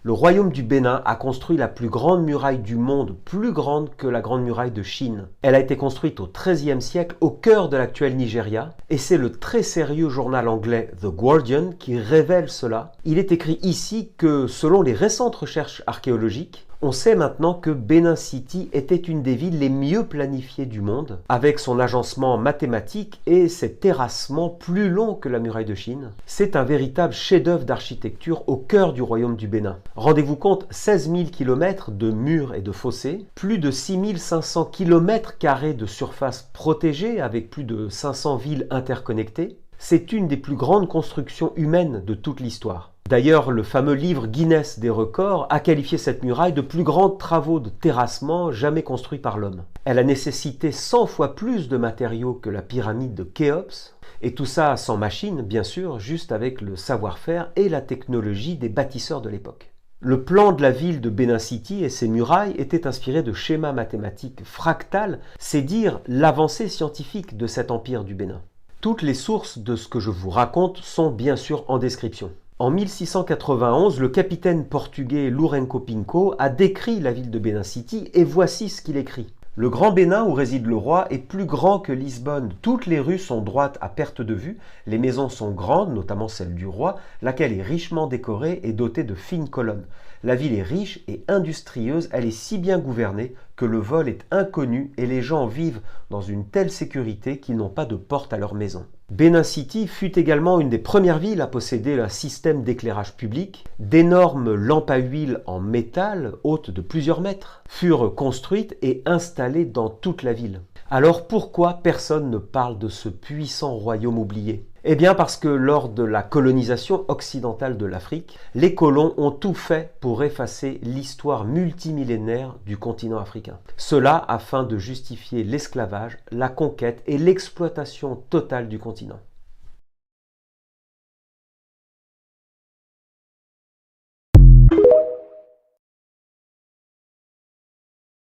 Le royaume du Bénin a construit la plus grande muraille du monde, plus grande que la grande muraille de Chine. Elle a été construite au XIIIe siècle, au cœur de l'actuel Nigeria, et c'est le très sérieux journal anglais The Guardian qui révèle cela. Il est écrit ici que, selon les récentes recherches archéologiques, on sait maintenant que Benin City était une des villes les mieux planifiées du monde, avec son agencement mathématique et ses terrassements plus longs que la muraille de Chine. C'est un véritable chef-d'œuvre d'architecture au cœur du royaume du Bénin. Rendez-vous compte, 16 000 km de murs et de fossés, plus de 6 500 km² de surface protégée avec plus de 500 villes interconnectées. C'est une des plus grandes constructions humaines de toute l'histoire. D'ailleurs, le fameux livre Guinness des records a qualifié cette muraille de plus grands travaux de terrassement jamais construits par l'homme. Elle a nécessité 100 fois plus de matériaux que la pyramide de Khéops, et tout ça sans machine, bien sûr, juste avec le savoir-faire et la technologie des bâtisseurs de l'époque. Le plan de la ville de Benin City et ses murailles étaient inspirés de schémas mathématiques fractales, c'est dire l'avancée scientifique de cet empire du Bénin. Toutes les sources de ce que je vous raconte sont bien sûr en description. En 1691, le capitaine portugais Lourenço Pinco a décrit la ville de Benin City et voici ce qu'il écrit. Le Grand Bénin où réside le roi est plus grand que Lisbonne. Toutes les rues sont droites à perte de vue, les maisons sont grandes, notamment celle du roi, laquelle est richement décorée et dotée de fines colonnes. La ville est riche et industrieuse, elle est si bien gouvernée que le vol est inconnu et les gens vivent dans une telle sécurité qu'ils n'ont pas de porte à leur maison. Benin City fut également une des premières villes à posséder un système d'éclairage public. D'énormes lampes à huile en métal, hautes de plusieurs mètres, furent construites et installées dans toute la ville. Alors pourquoi personne ne parle de ce puissant royaume oublié ? Eh bien parce que lors de la colonisation occidentale de l'Afrique, les colons ont tout fait pour effacer l'histoire multimillénaire du continent africain. Cela afin de justifier l'esclavage, la conquête et l'exploitation totale du continent.